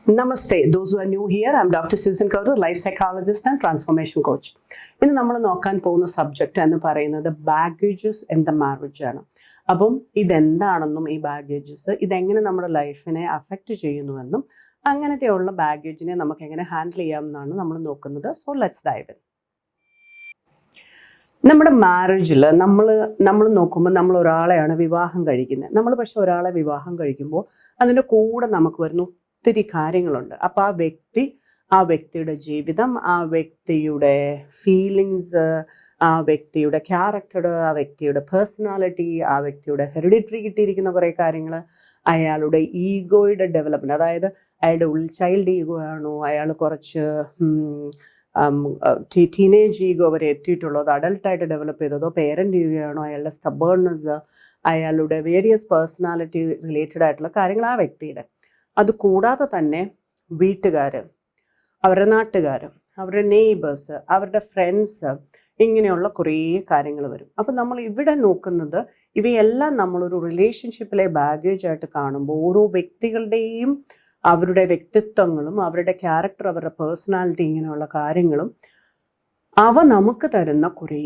Namaste. Those who are new here, I'm Dr. Susan Kauder, life psychologist and transformation coach. ഇന്ന് നമ്മൾ നോക്കാൻ പോകുന്ന subject എന്ന് പറയുന്നത് ബാഗേജസ് ഇൻ ദ മാരേജ് ആണ്. അപ്പം ഇതെന്താണെന്നും ഈ ബാഗേജസ് ഇതെങ്ങനെ നമ്മുടെ ലൈഫിനെ അഫക്റ്റ് ചെയ്യുന്നുവെന്നും അങ്ങനത്തെയുള്ള ബാഗേജിനെ നമുക്ക് എങ്ങനെ ഹാൻഡിൽ ചെയ്യാമെന്നാണ് നമ്മൾ നോക്കുന്നത്. So let's dive in. നമ്മുടെ മാരേജിൽ നമ്മൾ നോക്കുമ്പോൾ നമ്മൾ ഒരാളെയാണ് വിവാഹം കഴിക്കുന്നത്. നമ്മൾ പക്ഷെ ഒരാളെ വിവാഹം കഴിക്കുമ്പോൾ അതിൻ്റെ കൂടെ നമുക്ക് വരുന്ന ഒത്തിരി കാര്യങ്ങളുണ്ട്. അപ്പോൾ ആ വ്യക്തിയുടെ ജീവിതം, ആ വ്യക്തിയുടെ ഫീലിങ്സ്, ആ വ്യക്തിയുടെ ക്യാരക്ടർ, ആ വ്യക്തിയുടെ പേഴ്സണാലിറ്റി, ആ വ്യക്തിയുടെ ഹെറിഡിറ്ററി കിട്ടിയിരിക്കുന്ന കുറേ കാര്യങ്ങൾ, അയാളുടെ ഈഗോയുടെ ഡെവലപ്മെൻറ്റ്, അതായത് അയാളുടെ ചൈൽഡ് ഈഗോ ആണോ, അയാൾ കുറച്ച് ടീനേജ് ഈഗോ വരെ എത്തിയിട്ടുള്ളൂ, അത് അഡൾട്ടായിട്ട് ഡെവലപ്പ് ചെയ്തതോ, പേരൻ്റ് ഈഗോ ആണോ, അയാളുടെ സ്റ്റബേൺനെസ്, അയാളുടെ വേരിയസ് പേഴ്സണാലിറ്റി റിലേറ്റഡ് ആയിട്ടുള്ള കാര്യങ്ങൾ ആ വ്യക്തിയുടെ. അതുകൂടാതെ തന്നെ വീട്ടുകാർ, അവരുടെ നാട്ടുകാർ, അവരുടെ നെയ്ബേഴ്സ്, അവരുടെ ഫ്രണ്ട്സ്, ഇങ്ങനെയുള്ള കുറേ കാര്യങ്ങൾ വരും. അപ്പം നമ്മൾ ഇവിടെ നോക്കുന്നത് ഇവയെല്ലാം നമ്മളൊരു റിലേഷൻഷിപ്പിലെ ബാഗേജായിട്ട് കാണുമ്പോൾ ഓരോ വ്യക്തികളുടെയും അവരുടെ വ്യക്തിത്വങ്ങളും അവരുടെ ക്യാരക്ടർ, അവരുടെ പേഴ്സണാലിറ്റി, ഇങ്ങനെയുള്ള കാര്യങ്ങളും അവ നമുക്ക് തരുന്ന കുറേ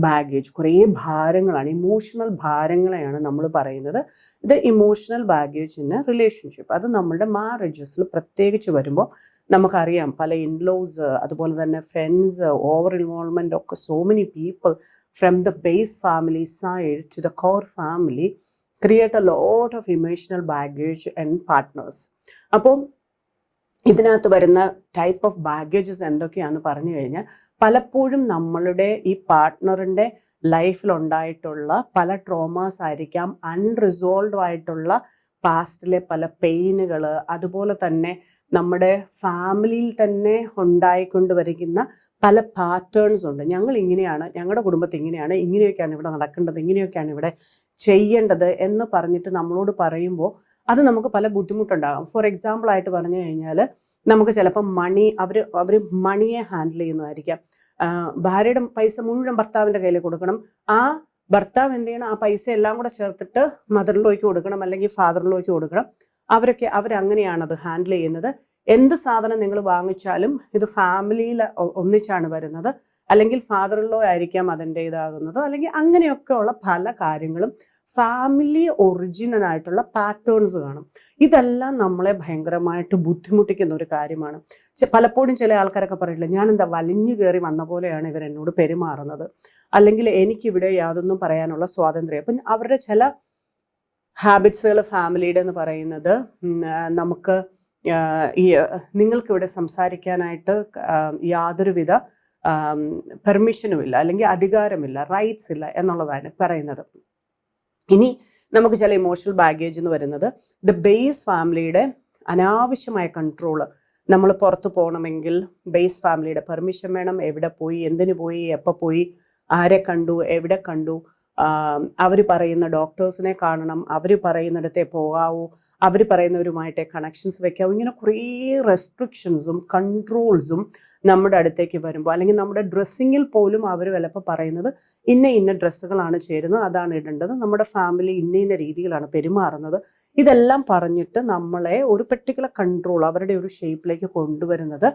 ബാഗേജ്, കുറേ ഭാരങ്ങളാണ്, ഇമോഷണൽ ഭാരങ്ങളെയാണ് നമ്മൾ പറയുന്നത്. ഇത് emotional baggage in A relationship. അത് നമ്മളുടെ മാരേജസിൽ പ്രത്യേകിച്ച് വരുമ്പോൾ നമുക്കറിയാം, പല ഇൻലോസ്, അതുപോലെ തന്നെ ഫ്രണ്ട്സ്, ഓവർ ഇൻവോൾവ്മെൻ്റ് ഒക്കെ, so many people from the base family side to the core family create a lot of emotional baggage and partners. അപ്പോൾ ഇതിനകത്ത് വരുന്ന ടൈപ്പ് ഓഫ് ബാഗേജസ് എന്തൊക്കെയാണെന്ന് പറഞ്ഞു കഴിഞ്ഞാൽ, പലപ്പോഴും നമ്മളുടെ ഈ പാർട്ട്ണറിൻ്റെ ലൈഫിലുണ്ടായിട്ടുള്ള പല ട്രോമാസ് ആയിരിക്കാം, അൺറിസോൾവ് ആയിട്ടുള്ള പാസ്റ്റിലെ പല പെയിനുകൾ, അതുപോലെ തന്നെ നമ്മുടെ ഫാമിലിയിൽ തന്നെ ഉണ്ടായിക്കൊണ്ടുവരുന്ന പല പാറ്റേൺസ് ഉണ്ട്. ഞങ്ങൾ ഇങ്ങനെയാണ്, ഞങ്ങളുടെ കുടുംബത്തിൽ ഇങ്ങനെയാണ്, ഇങ്ങനെയൊക്കെയാണ് ഇവിടെ നടക്കേണ്ടത്, ഇങ്ങനെയൊക്കെയാണ് ഇവിടെ ചെയ്യേണ്ടത് എന്ന് പറഞ്ഞിട്ട് നമ്മളോട് പറയുമ്പോൾ അത് നമുക്ക് പല ബുദ്ധിമുട്ടുണ്ടാകും. ഫോർ എക്സാമ്പിൾ ആയിട്ട് പറഞ്ഞു കഴിഞ്ഞാൽ, നമുക്ക് ചിലപ്പം അവർ മണിയെ ഹാൻഡിൽ ചെയ്യുന്നതായിരിക്കാം. ഭാര്യയുടെ പൈസ മുഴുവൻ ഭർത്താവിൻ്റെ കയ്യിൽ കൊടുക്കണം. ആ ഭർത്താവ് എന്ത് ചെയ്യണം, ആ പൈസ എല്ലാം കൂടെ ചേർത്തിട്ട് മദറിലോയ്ക്ക് കൊടുക്കണം, അല്ലെങ്കിൽ ഫാദറിലോയ്ക്ക് കൊടുക്കണം. അവരങ്ങനെയാണ് അത് ഹാൻഡിൽ ചെയ്യുന്നത്. എന്ത് സാധനം നിങ്ങൾ വാങ്ങിച്ചാലും ഇത് ഫാമിലിയിൽ ഒന്നിച്ചാണ് വരുന്നത്, അല്ലെങ്കിൽ ഫാദറിലോ ആയിരിക്കാം അതിൻ്റെ ഇതാകുന്നത്, അല്ലെങ്കിൽ അങ്ങനെയൊക്കെയുള്ള പല കാര്യങ്ങളും ഫാമിലി ഒറിജിനൽ ആയിട്ടുള്ള പാറ്റേൺസ് കാണും. ഇതെല്ലാം നമ്മളെ ഭയങ്കരമായിട്ട് ബുദ്ധിമുട്ടിക്കുന്ന ഒരു കാര്യമാണ്. പലപ്പോഴും ചില ആൾക്കാരൊക്കെ പറയില്ല, ഞാനെന്താ വലിഞ്ഞു കയറി വന്ന പോലെയാണ് ഇവരെന്നോട് പെരുമാറുന്നത്, അല്ലെങ്കിൽ എനിക്കിവിടെ യാതൊന്നും പറയാനുള്ള സ്വാതന്ത്ര്യം. അപ്പം അവരുടെ ചില ഹാബിറ്റ്സുകൾ ഫാമിലിയുടെ എന്ന് പറയുന്നത്, നമുക്ക് നിങ്ങൾക്കിവിടെ സംസാരിക്കാനായിട്ട് യാതൊരുവിധ പെർമിഷനും ഇല്ല, അല്ലെങ്കിൽ അധികാരമില്ല, റൈറ്റ്സ് ഇല്ല എന്നുള്ളതാണ് പറയുന്നത്. ഇനി നമുക്ക് ചില ഇമോഷണൽ ബാഗേജ് എന്ന് വരുന്നത് ദ ബേസ് ഫാമിലിയുടെ അനാവശ്യമായ കൺട്രോള്. നമ്മൾ പുറത്ത് പോകണമെങ്കിൽ ബേസ് ഫാമിലിയുടെ പെർമിഷൻ വേണം. എവിടെ പോയി, എന്തിനു പോയി, എപ്പോൾ പോയി, ആരെ കണ്ടു, എവിടെ കണ്ടു, അവർ പറയുന്ന ഡോക്ടേഴ്സിനെ കാണണം, അവർ പറയുന്നിടത്തെ പോകാവൂ, അവർ പറയുന്നവരുമായിട്ടേ കണക്ഷൻസ് വെക്കാവൂ. ഇങ്ങനെ കുറേ റെസ്ട്രിക്ഷൻസും കൺട്രോൾസും നമ്മുടെ അടുത്തേക്ക് വരുമ്പോൾ, അല്ലെങ്കിൽ നമ്മുടെ ഡ്രസ്സിങ്ങിൽ പോലും അവർ ചിലപ്പോൾ പറയുന്നത് ഇന്ന ഡ്രസ്സുകളാണ് ചേരുന്നത്, അതാണ് ഇടേണ്ടത്, നമ്മുടെ ഫാമിലി ഇന്ന രീതിയിലാണ് പെരുമാറുന്നത്. ഇതെല്ലാം പറഞ്ഞിട്ട് നമ്മളെ ഒരു പെർട്ടിക്കുലർ കൺട്രോൾ, അവരുടെ ഒരു ഷേപ്പിലേക്ക് കൊണ്ടുവരുന്നത്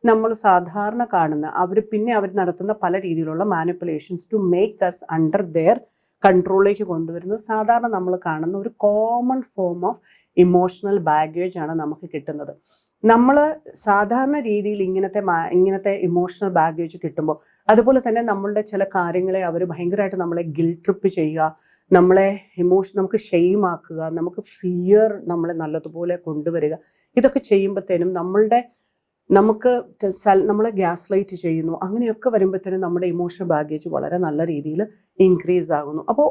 നമ്മൾ സാധാരണ കാണുന്ന അവർ നടത്തുന്ന പല രീതിയിലുള്ള manipulations to make us under their കൺട്രോളിലേക്ക് കൊണ്ടുവരുന്നത് സാധാരണ നമ്മൾ കാണുന്ന ഒരു common form of emotional baggage ആണ് നമുക്ക് കിട്ടുന്നത്. നമ്മൾ സാധാരണ രീതിയിൽ ഇങ്ങനത്തെ ഇമോഷണൽ ബാഗേജ് കിട്ടുമ്പോൾ, അതുപോലെ തന്നെ നമ്മളുടെ ചില കാര്യങ്ങളെ അവർ ഭയങ്കരമായിട്ട് നമ്മളെ ഗിൽറ്റ് ട്രിപ്പ് ചെയ്യുക, നമുക്ക് ഷെയിം ആക്കുക, നമുക്ക് ഫിയർ നമ്മളെ നല്ലതുപോലെ കൊണ്ടുവരിക, ഇതൊക്കെ ചെയ്യുമ്പോഴത്തേനും നമ്മളെ ഗ്യാസ് ലൈറ്റ് ചെയ്യുന്നു. അങ്ങനെയൊക്കെ വരുമ്പോഴത്തേനും നമ്മുടെ ഇമോഷണൽ ബാഗേജ് വളരെ നല്ല രീതിയിൽ ഇൻക്രീസ് ആകുന്നു. അപ്പോൾ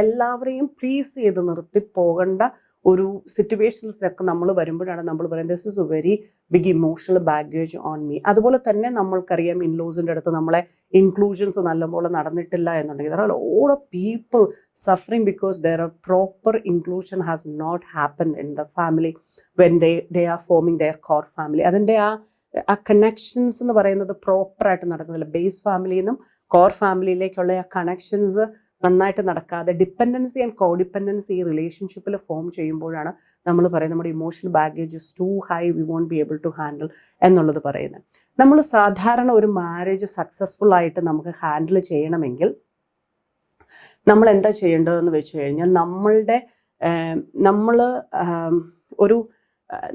എല്ലാവരെയും പ്ലീസ് ചെയ്ത് നിർത്തി പോകേണ്ട ഒരു സിറ്റുവേഷൻസിലൊക്കെ നമ്മൾ വരുമ്പോഴാണ് നമ്മൾ പറയുന്നത് this is a very big emotional baggage on me. അതുപോലെ തന്നെ നമ്മൾക്കറിയാം, ഇൻലോസിൻ്റെ അടുത്ത് നമ്മളെ ഇൻക്ലൂഷൻസ് നല്ലപോലെ നടന്നിട്ടില്ല എന്നുണ്ടെങ്കിൽ there are a lot of people suffering because their proper inclusion has not happened in the family when they are forming their core family. അതിൻ്റെ ആ കണക്ഷൻസ് എന്ന് പറയുന്നത് പ്രോപ്പറായിട്ട് നടക്കുന്നില്ല. ബേസ് ഫാമിലിയിൽ നിന്നും കോർ ഫാമിലിയിലേക്കുള്ള ആ കണക്ഷൻസ് നന്നായിട്ട് നടക്കാതെ ഡിപ്പെൻഡൻസി ആൻഡ് കോഡിപ്പെൻഡൻസി റിലേഷൻഷിപ്പിൽ ഫോം ചെയ്യുമ്പോഴാണ് നമ്മൾ പറയുന്നത് നമ്മുടെ emotional baggage is too high, we won't be able to handle എന്നുള്ളത് പറയുന്നത്. നമ്മൾ സാധാരണ ഒരു മാരേജ് സക്സസ്ഫുൾ ആയിട്ട് നമുക്ക് ഹാൻഡിൽ ചെയ്യണമെങ്കിൽ നമ്മൾ എന്താ ചെയ്യേണ്ടതെന്ന് വെച്ച് കഴിഞ്ഞാൽ നമ്മൾ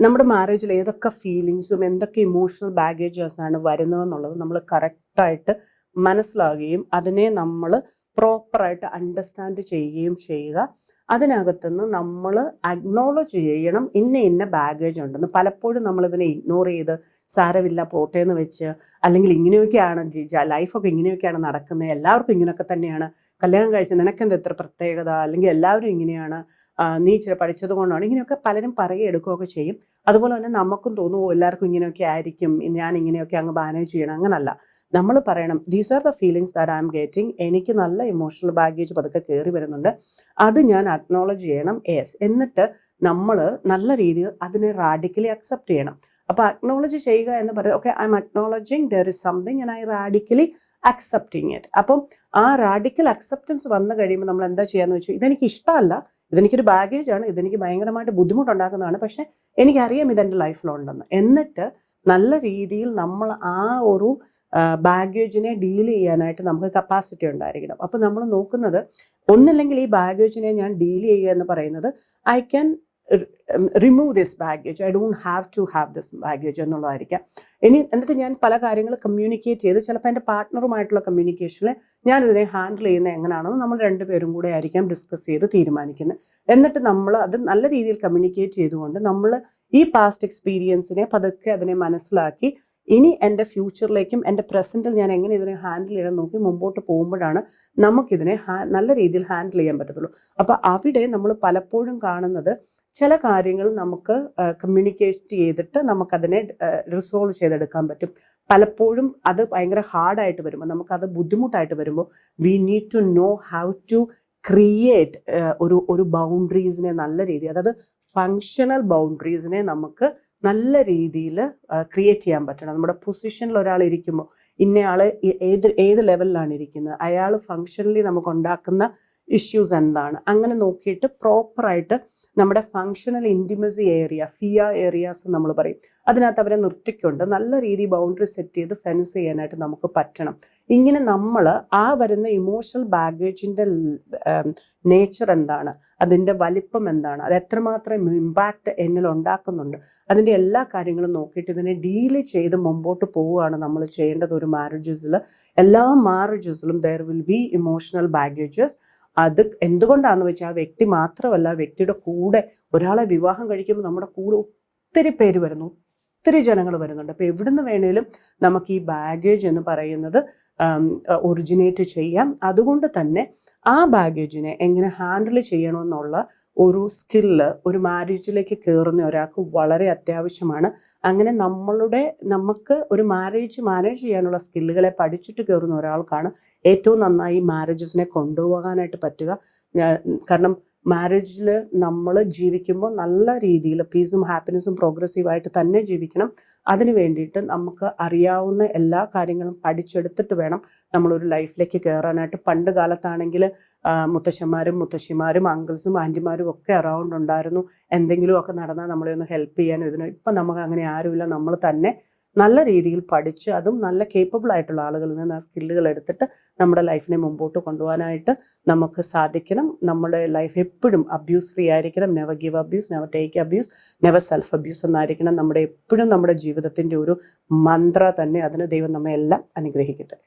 നമ്മുടെ മാരേജിൽ ഏതൊക്കെ ഫീലിങ്സും എന്തൊക്കെ ഇമോഷണൽ ബാഗേജസാണ് വരുന്നതെന്നുള്ളത് നമ്മൾ കറക്റ്റായിട്ട് മനസ്സിലാകുകയും അതിനെ നമ്മൾ പ്രോപ്പറായിട്ട് അണ്ടർസ്റ്റാൻഡ് ചെയ്യുകയും ചെയ്യുക. അതിനകത്തുനിന്ന് നമ്മൾ അക്നോളജ് ചെയ്യണം ഇന്ന ബാഗേജ് ഉണ്ടെന്ന്. പലപ്പോഴും നമ്മളിതിനെ ഇഗ്നോർ ചെയ്ത് സാരമില്ല പോട്ടെ എന്ന് വെച്ച്, അല്ലെങ്കിൽ ഇങ്ങനെയൊക്കെയാണ് ലൈഫൊക്കെ ഇങ്ങനെയൊക്കെയാണ് നടക്കുന്നത്, എല്ലാവർക്കും ഇങ്ങനെയൊക്കെ തന്നെയാണ്, കല്യാണം കഴിച്ച് നിനക്കെന്ത് എത്ര പ്രത്യേകത, അല്ലെങ്കിൽ എല്ലാവരും ഇങ്ങനെയാണ്, നീ ഇച്ചിരി പഠിച്ചത് കൊണ്ടാണ്, ഇങ്ങനെയൊക്കെ പലരും എടുക്കുകയൊക്കെ ചെയ്യും. അതുപോലെ തന്നെ നമുക്കും തോന്നുമോ എല്ലാവർക്കും ഇങ്ങനെയൊക്കെ ആയിരിക്കും, ഞാൻ ഇങ്ങനെയൊക്കെ അങ്ങ് മാനേജ് ചെയ്യണം. അങ്ങനല്ല, നമ്മൾ പറയണം these are the feelings that I am getting. എനിക്ക് നല്ല ഇമോഷണൽ ബാഗേജ് പതുക്കെ കയറി വരുന്നുണ്ട്, അത് ഞാൻ അക്നോളജ് ചെയ്യണം. യെസ്, എന്നിട്ട് നമ്മൾ നല്ല രീതിയിൽ അതിനെ റാഡിക്കലി അക്സെപ്റ്റ് ചെയ്യണം. അപ്പോൾ അക്നോളജ് ചെയ്യുക എന്ന് പറയുന്നത് okay, I'm acknowledging there is something and I radically accepting it. അപ്പം ആ റാഡിക്കൽ അക്സെപ്റ്റൻസ് വന്നു കഴിയുമ്പോൾ നമ്മൾ എന്താ ചെയ്യാന്ന് വെച്ചാൽ, ഇതെനിക്ക് ഇഷ്ടമല്ല, ഇതെനിക്കൊരു ബാഗേജാണ്, ഇതെനിക്ക് ഭയങ്കരമായിട്ട് ബുദ്ധിമുട്ടുണ്ടാക്കുന്നതാണ്, പക്ഷെ എനിക്കറിയാം ഇതെൻ്റെ ലൈഫിലുണ്ടെന്ന്. എന്നിട്ട് നല്ല രീതിയിൽ നമ്മൾ ആ ഒരു ബാഗേജിനെ ഡീൽ ചെയ്യാനായിട്ട് നമുക്ക് കപ്പാസിറ്റി ഉണ്ടായിരിക്കണം. അപ്പോൾ നമ്മൾ നോക്കുന്നത് ഒന്നില്ലെങ്കിൽ ഈ ബാഗേജിനെ ഞാൻ ഡീൽ ചെയ്യുക എന്ന് പറയുന്നത് I can remove this baggage, I don't have to have this baggage എന്നുള്ളതായിരിക്കാം. എന്നിട്ട് ഞാൻ പല കാര്യങ്ങൾ കമ്മ്യൂണിക്കേറ്റ് ചെയ്ത് ചിലപ്പോൾ എൻ്റെ പാർട്ട്ണറുമായിട്ടുള്ള കമ്മ്യൂണിക്കേഷനിൽ ഞാൻ ഇതിനെ ഹാൻഡിൽ ചെയ്യുന്നത് എങ്ങനെയാണെന്ന് നമ്മൾ രണ്ടുപേരും കൂടെ ആയിരിക്കാം ഡിസ്കസ് ചെയ്ത് തീരുമാനിക്കുന്നത്. എന്നിട്ട് നമ്മൾ അത് നല്ല രീതിയിൽ കമ്മ്യൂണിക്കേറ്റ് ചെയ്തുകൊണ്ട് നമ്മൾ ഈ പാസ്റ്റ് എക്സ്പീരിയൻസിനെ പതുക്കെ അതിനെ മനസ്സിലാക്കി ഇനി എൻ്റെ ഫ്യൂച്ചറിലേക്കും എൻ്റെ പ്രസൻറ്റിൽ ഞാൻ എങ്ങനെ ഇതിനെ ഹാൻഡിൽ ചെയ്യണം നോക്കി മുമ്പോട്ട് പോകുമ്പോഴാണ് നമുക്കിതിനെ നല്ല രീതിയിൽ ഹാൻഡിൽ ചെയ്യാൻ പറ്റത്തുള്ളൂ. അപ്പോൾ അവിടെ നമ്മൾ പലപ്പോഴും കാണുന്നത് ചില കാര്യങ്ങൾ നമുക്ക് കമ്മ്യൂണിക്കേറ്റ് ചെയ്തിട്ട് നമുക്കതിനെ റിസോൾവ് ചെയ്തെടുക്കാൻ പറ്റും. പലപ്പോഴും അത് ഭയങ്കര ഹാർഡായിട്ട് വരുമ്പോൾ, നമുക്കത് ബുദ്ധിമുട്ടായിട്ട് വരുമ്പോൾ we need to know how to create ഒരു ബൗണ്ടറീസിനെ നല്ല രീതിയിൽ, അതായത് ഫങ്ഷണൽ ബൗണ്ടറീസിനെ നമുക്ക് നല്ല രീതിയിൽ ക്രിയേറ്റ് ചെയ്യാൻ പറ്റണം. നമ്മുടെ പൊസിഷനിൽ ഒരാൾ ഇരിക്കുമ്പോൾ ഇന്നയാൾ ഏത് ലെവലിലാണ് ഇരിക്കുന്നത്, അയാൾ ഫങ്ഷണലി നമുക്ക് ഉണ്ടാക്കുന്ന ഇഷ്യൂസ് എന്താണ്, അങ്ങനെ നോക്കിയിട്ട് പ്രോപ്പറായിട്ട് നമ്മുടെ functional intimacy area, Fiya areas നമ്മൾ പറയും, അതിനകത്ത് അവരെ നിർത്തിക്കൊണ്ട് നല്ല രീതിയിൽ ബൗണ്ടറി സെറ്റ് ചെയ്ത് ഫെൻസ് ചെയ്യാനായിട്ട് നമുക്ക് പറ്റണം. ഇങ്ങനെ നമ്മൾ ആ വരുന്ന ഇമോഷണൽ ബാഗേജിൻ്റെ നേച്ചർ എന്താണ്, അതിൻ്റെ വലിപ്പം എന്താണ്, അത് എത്രമാത്രം ഇമ്പാക്റ്റ് എന്നിൽ ഉണ്ടാക്കുന്നുണ്ട്, അതിൻ്റെ എല്ലാ കാര്യങ്ങളും നോക്കിയിട്ട് ഇതിനെ ഡീല് ചെയ്ത് മുമ്പോട്ട് പോവുകയാണ് നമ്മൾ ചെയ്യേണ്ടത്. ഒരു മാരേജസിൽ, എല്ലാ മാരേജസിലും there will be emotional baggages. അത് എന്തുകൊണ്ടാണെന്ന് വെച്ചാൽ ആ വ്യക്തി മാത്രമല്ല, വ്യക്തിയുടെ കൂടെ ഒരാളെ വിവാഹം കഴിക്കുമ്പോൾ നമ്മുടെ കൂടെ ഒത്തിരി പേര് വരുന്നു, ഒത്തിരി ജനങ്ങൾ വരുന്നുണ്ട്. അപ്പോൾ എവിടുന്ന് വേണേലും നമുക്ക് ഈ ബാഗേജ് എന്ന് പറയുന്നത് ഒറിജിനേറ്റ് ചെയ്യാം. അതുകൊണ്ട് തന്നെ ആ ബാഗേജിനെ എങ്ങനെ ഹാൻഡിൽ ചെയ്യണമെന്നുള്ള ഒരു സ്കില്ല് ഒരു മാരേജിലേക്ക് കയറുന്ന ഒരാൾക്ക് വളരെ അത്യാവശ്യമാണ്. അങ്ങനെ നമുക്ക് ഒരു മാനേജ് ചെയ്യാനുള്ള സ്കില്ലുകളെ പഠിച്ചിട്ട് കയറുന്ന ഒരാൾക്കാണ് ഏറ്റവും നന്നായി മാരേജസിനെ കൊണ്ടുപോകാനായിട്ട് പറ്റുക. കാരണം മാരേജിൽ നമ്മൾ ജീവിക്കുമ്പോൾ നല്ല രീതിയിൽ പീസും ഹാപ്പിനെസ്സും പ്രോഗ്രസീവായിട്ട് തന്നെ ജീവിക്കണം. അതിന് വേണ്ടിയിട്ട് നമുക്ക് അറിയാവുന്ന എല്ലാ കാര്യങ്ങളും പഠിച്ചെടുത്തിട്ട് വേണം നമ്മളൊരു ലൈഫിലേക്ക് കയറാനായിട്ട്. പണ്ട് കാലത്താണെങ്കിൽ മുത്തശ്ശിമാരും അങ്കിൾസും ആൻറ്റിമാരും ഒക്കെ അറൗണ്ട് ഉണ്ടായിരുന്നു. എന്തെങ്കിലുമൊക്കെ നടന്നാൽ നമ്മളെ ഒന്ന് ഹെൽപ്പ് ചെയ്യാനും ഇതിനും. ഇപ്പം നമുക്ക് അങ്ങനെ ആരുമില്ല. നമ്മൾ തന്നെ നല്ല രീതിയിൽ പഠിച്ച് അതും നല്ല കേപ്പബിൾ ആയിട്ടുള്ള ആളുകളിൽ നിന്ന് ആ സ്കില്ലുകൾ എടുത്തിട്ട് നമ്മുടെ ലൈഫിനെ മുമ്പോട്ട് കൊണ്ടുപോകാനായിട്ട് നമുക്ക് സാധിക്കണം. നമ്മുടെ ലൈഫ് എപ്പോഴും അബ്യൂസ് ഫ്രീ ആയിരിക്കണം. Never give abuse, never take abuse, never self abuse എന്നായിരിക്കണം എപ്പോഴും നമ്മുടെ ജീവിതത്തിൻ്റെ ഒരു മന്ത്ര തന്നെ. അതിന് ദൈവം നമ്മെ എല്ലാം അനുഗ്രഹിക്കട്ടെ.